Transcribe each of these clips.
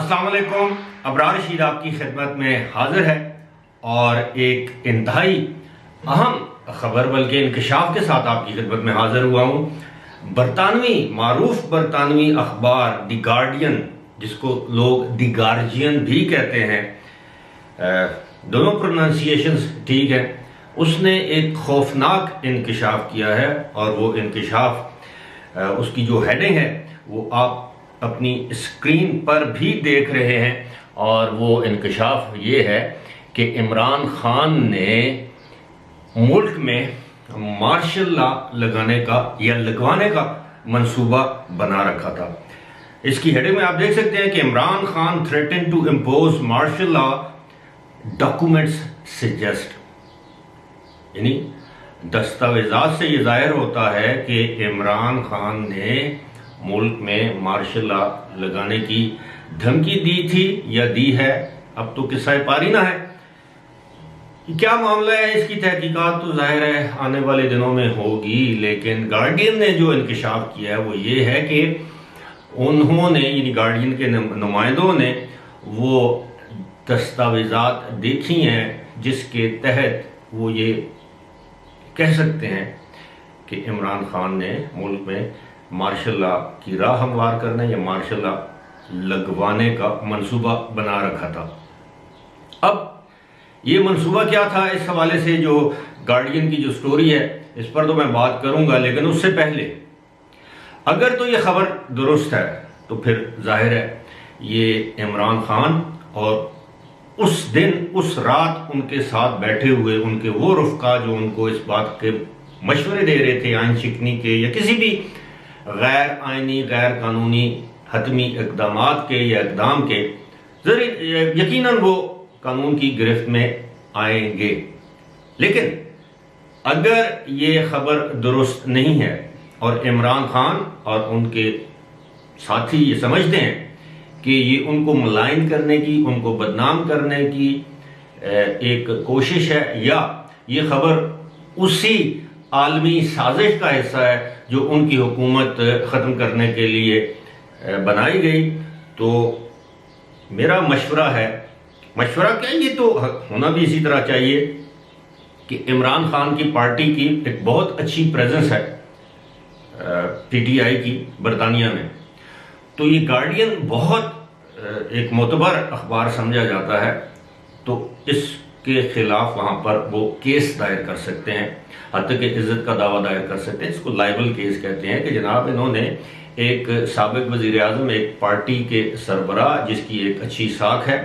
السلام علیکم. ابرار رشید آپ کی خدمت میں حاضر ہے اور ایک انتہائی اہم خبر بلکہ انکشاف کے ساتھ آپ کی خدمت میں حاضر ہوا ہوں. معروف برطانوی اخبار دی گارڈین، جس کو لوگ دی گارجین بھی کہتے ہیں، دونوں پروننسیشنز ٹھیک ہے، اس نے ایک خوفناک انکشاف کیا ہے اور وہ انکشاف اس کی جو ہیڈنگ ہے وہ آپ اپنی اسکرین پر بھی دیکھ رہے ہیں، اور وہ انکشاف یہ ہے کہ عمران خان نے ملک میں مارشل لا لگانے کا یا لگوانے کا منصوبہ بنا رکھا تھا. اس کی ہیڈنگ میں آپ دیکھ سکتے ہیں کہ Imran Khan threatened to impose martial law, documents suggest، یعنی دستاویزات سے یہ ظاہر ہوتا ہے کہ عمران خان نے ملک میں مارشل لا لگانے کی دھمکی دی تھی یا دی ہے. اب تو قصہ پارینہ ہے. کیا معاملہ ہے، اس کی تحقیقات تو ظاہر ہے آنے والے دنوں میں ہوگی، لیکن گارڈین نے جو انکشاف کیا ہے وہ یہ ہے کہ انہوں نے، یعنی گارڈین کے نمائندوں نے، وہ دستاویزات دیکھی ہیں جس کے تحت وہ یہ کہہ سکتے ہیں کہ عمران خان نے ملک میں مارشل لا کی راہ ہموار کرنے یا مارشل لا لگوانے کا منصوبہ بنا رکھا تھا. اب یہ منصوبہ کیا تھا، اس حوالے سے جو گارڈین کی جو سٹوری ہے اس پر تو میں بات کروں گا، لیکن اس سے پہلے اگر تو یہ خبر درست ہے تو پھر ظاہر ہے یہ عمران خان اور اس دن اس رات ان کے ساتھ بیٹھے ہوئے ان کے وہ رفقا جو ان کو اس بات کے مشورے دے رہے تھے آئین شکنی کے یا کسی بھی غیر آئینی غیر قانونی حتمی اقدامات کے یا اقدام کے، یقیناً وہ قانون کی گرفت میں آئیں گے. لیکن اگر یہ خبر درست نہیں ہے اور عمران خان اور ان کے ساتھی یہ سمجھتے ہیں کہ یہ ان کو ملائن کرنے کی، ان کو بدنام کرنے کی ایک کوشش ہے، یا یہ خبر اسی عالمی سازش کا حصہ ہے جو ان کی حکومت ختم کرنے کے لیے بنائی گئی، تو میرا مشورہ کیا، یہ تو ہونا بھی اسی طرح چاہیے کہ عمران خان کی پارٹی کی ایک بہت اچھی پریزنس ہے پی ٹی آئی کی برطانیہ میں، تو یہ گارڈین بہت ایک معتبر اخبار سمجھا جاتا ہے، تو اس کے خلاف وہاں پر وہ کیس دائر کر سکتے ہیں، حتی کہ عزت کا دعویٰ دائر کر سکتے ہیں. اس کو لائبل کیس کہتے ہیں کہ جناب انہوں نے ایک سابق وزیر اعظم، ایک پارٹی کے سربراہ جس کی ایک اچھی ساکھ ہے،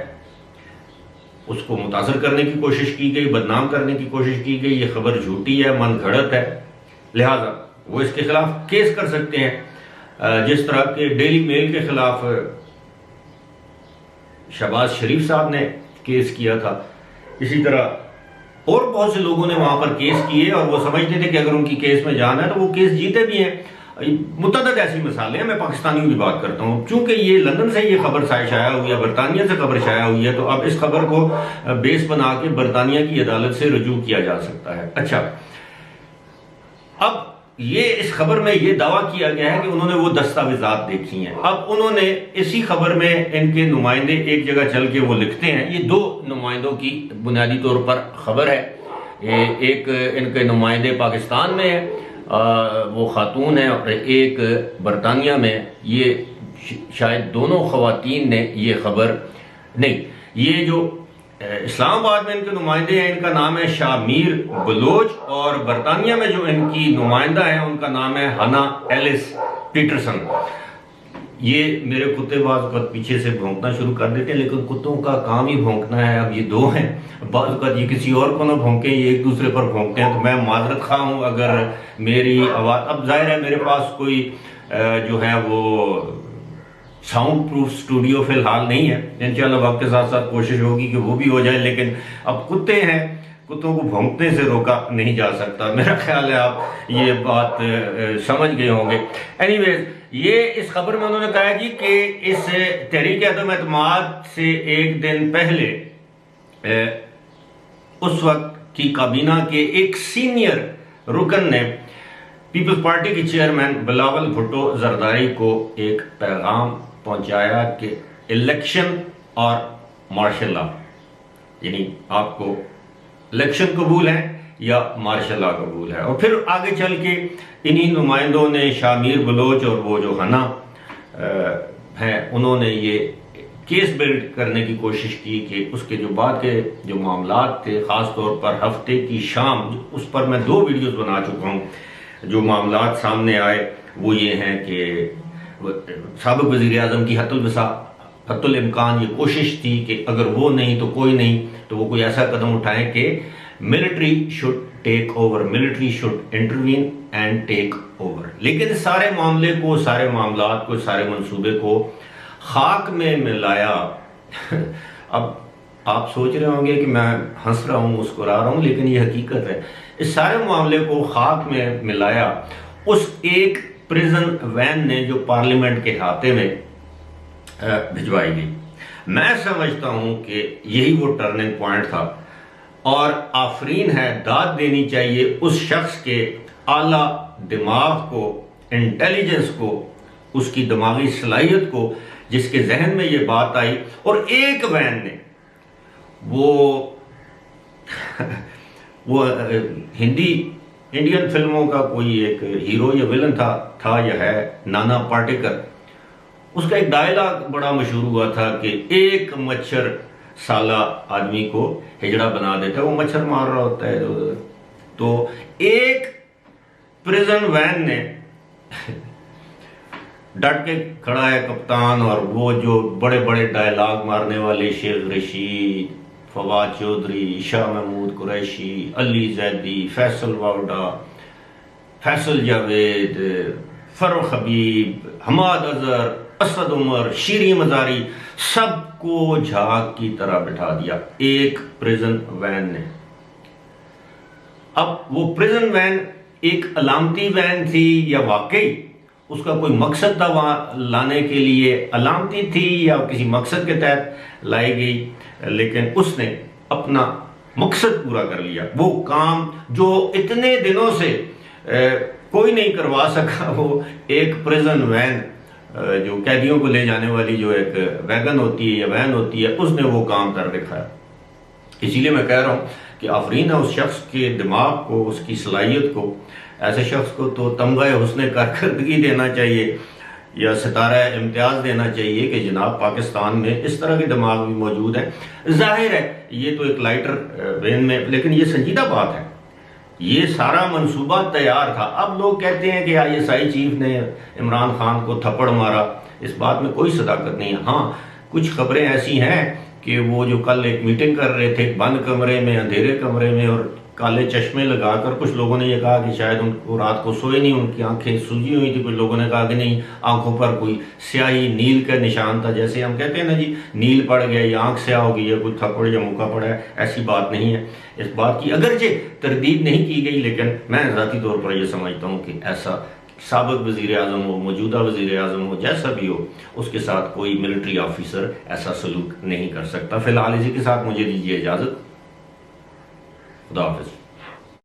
اس کو متاثر کرنے کی کوشش کی گئی، بدنام کرنے کی کوشش کی گئی، یہ خبر جھوٹی ہے، من گھڑت ہے، لہٰذا وہ اس کے خلاف کیس کر سکتے ہیں. جس طرح کے ڈیلی میل کے خلاف شہباز شریف صاحب نے کیس کیا تھا، اسی طرح اور بہت سے لوگوں نے وہاں پر کیس کیے اور وہ سمجھتے تھے کہ اگر ان کی کیس میں جانا ہے تو وہ کیس جیتے بھی ہیں. متعدد ایسی مثالیں ہیں. میں پاکستانیوں کی بات کرتا ہوں، چونکہ یہ لندن سے یہ خبر شائع ہوئی ہے، برطانیہ سے خبر شائع ہوئی ہے، تو اب اس خبر کو بیس بنا کے برطانیہ کی عدالت سے رجوع کیا جا سکتا ہے. اچھا، اب یہ اس خبر میں یہ دعویٰ کیا گیا ہے کہ انہوں نے وہ دستاویزات دیکھی ہیں. اب انہوں نے اسی خبر میں ان کے نمائندے ایک جگہ چل کے وہ لکھتے ہیں، یہ دو نمائندوں کی بنیادی طور پر خبر ہے. ایک ان کے نمائندے پاکستان میں ہے، وہ خاتون ہیں، اور ایک برطانیہ میں. یہ شاید دونوں خواتین نے یہ خبر نہیں، یہ جو اسلام آباد میں ان کے نمائندے ہیں ان کا نام ہے شامیر بلوچ، اور برطانیہ میں جو ان کی نمائندہ ہیں ان کا نام ہے ہنا ایلس پیٹرسن. یہ میرے کتے بعض اوقات پیچھے سے بھونکنا شروع کر دیتے ہیں، لیکن کتوں کا کام ہی بھونکنا ہے. اب یہ دو ہیں، بعض اوقات یہ کسی اور کو نہ بھونکیں، یہ ایک دوسرے پر بھونکتے ہیں، تو میں معذرت خواہ ہوں اگر میری آواز، اب ظاہر ہے میرے پاس کوئی جو ہے وہ ساؤنڈ پروف سٹوڈیو فی الحال نہیں ہے. انشاءاللہ وقت کے ساتھ ساتھ کوشش ہوگی کہ وہ بھی ہو جائے، لیکن اب کتے ہیں، کتوں کو بھونکنے سے روکا نہیں جا سکتا. میرا خیال ہے آپ یہ بات سمجھ گئے ہوں گے. اینی ویز، یہ اس خبر میں انہوں نے کہا جی کہ اس تحریک عدم اعتماد سے ایک دن پہلے اس وقت کی کابینہ کے ایک سینئر رکن نے پیپلز پارٹی کی چیئرمین بلاول بھٹو زرداری کو ایک پیغام پہنچایا کہ الیکشن اور مارشل لا، یعنی آپ کو الیکشن قبول ہے یا مارشل لا قبول ہے۔ اور پھر آگے چل کے انہی نمائندوں نے شاہ میر بلوچ اور وہ جو ہنا ہیں انہوں نے یہ کیس بلڈ کرنے کی کوشش کی کہ اس کے جو بعد کے جو معاملات تھے، خاص طور پر ہفتے کی شام، اس پر میں 2 ویڈیوز بنا چکا ہوں، جو معاملات سامنے آئے وہ یہ ہیں کہ سابق وزیر اعظم کی حتی الامکان یہ کوشش تھی کہ اگر وہ نہیں تو کوئی نہیں، تو وہ کوئی ایسا قدم اٹھائیں کہ military should take over, military should intervene and take over. لیکن سارے معاملے کو، سارے معاملات کو، سارے منصوبے کو خاک میں ملایا۔ اب آپ سوچ رہے ہوں گے کہ میں ہنس رہا ہوں، مسکرا رہا ہوں، لیکن یہ حقیقت ہے۔ اس سارے معاملے کو خاک میں ملایا اس ایک پریزن وین نے جو پارلیمنٹ کے احاطے میں بھجوائی گئی۔ میں سمجھتا ہوں کہ یہی وہ ٹرننگ پوائنٹ تھا، اور آفرین ہے، داد دینی چاہیے اس شخص کے اعلیٰ دماغ کو، انٹیلیجنس کو، اس کی دماغی صلاحیت کو، جس کے ذہن میں یہ بات آئی۔ اور ایک وین نے وہ انڈین فلموں کا کوئی ایک ہیرو یا ویلن تھا یا ہے، نانا پاٹیکر، اس کا ایک ڈائلاگ بڑا مشہور ہوا تھا کہ ایک مچھر سالہ آدمی کو ہجڑا بنا دیتا ہے، وہ مچھر مار رہا ہوتا ہے۔ تو ایک پریزن وین نے ڈٹ کے کھڑا ہے کپتان، اور وہ جو بڑے بڑے ڈائلاگ مارنے والے شیخ رشید، فواد چودھری، شاہ محمود قریشی، علی زیدی، فیصل واوڈا، فیصل جاوید، فروخ حبیب، حماد اظہر، اسد عمر، شیریں مزاری، سب کو جھاگ کی طرح بٹھا دیا ایک پریزن وین نے۔ اب وہ پریزن وین ایک علامتی وین تھی یا واقعی اس کا کوئی مقصد تھا وہاں لانے کے لیے، علامتی تھی یا کسی مقصد کے تحت لائی گئی، لیکن اس نے اپنا مقصد پورا کر لیا۔ وہ کام جو اتنے دنوں سے کوئی نہیں کروا سکا، وہ ایک پریزن وین جو قیدیوں کو لے جانے والی جو ایک ویگن ہوتی ہے یا وین ہوتی ہے، اس نے وہ کام کر دکھایا۔ اسی لیے میں کہہ رہا ہوں کہ آفرین ہے اس شخص کے دماغ کو، اس کی صلاحیت کو۔ ایسے شخص کو تو تمغہ حسن کارکردگی دینا چاہیے یا ستارہ امتیاز دینا چاہیے کہ جناب پاکستان میں اس طرح کے دماغ بھی موجود ہیں۔ ظاہر ہے یہ تو ایک لائٹر وین میں، لیکن یہ سنجیدہ بات ہے، یہ سارا منصوبہ تیار تھا۔ اب لوگ کہتے ہیں کہ ISI چیف نے عمران خان کو تھپڑ مارا، اس بات میں کوئی صداقت نہیں ہے۔ ہاں کچھ خبریں ایسی ہیں کہ وہ جو کل ایک میٹنگ کر رہے تھے بند کمرے میں، اندھیرے کمرے میں، اور کالے چشمے لگا کر، کچھ لوگوں نے یہ کہا کہ شاید ان کو رات کو سوئے نہیں، ان کی آنکھیں سوجی ہوئی تھی، کچھ لوگوں نے کہا کہ نہیں، آنکھوں پر کوئی سیاہی نیل کا نشان تھا، جیسے ہم کہتے ہیں نا جی نیل پڑ گیا یا آنکھ سیاہ ہو گئی ہے، کوئی تھپڑ یا مکہ پڑا ہے، ایسی بات نہیں ہے۔ اس بات کی اگرچہ تردید نہیں کی گئی، لیکن میں ذاتی طور پر یہ سمجھتا ہوں کہ ایسا سابق وزیر اعظم ہو، موجودہ وزیر اعظم ہو، جیسا بھی ہو، اس کے ساتھ کوئی ملٹری آفیسر ایسا سلوک نہیں کر سکتا۔ فی الحال اسی کے ساتھ مجھے دیجیے اجازت، خدا حافظ۔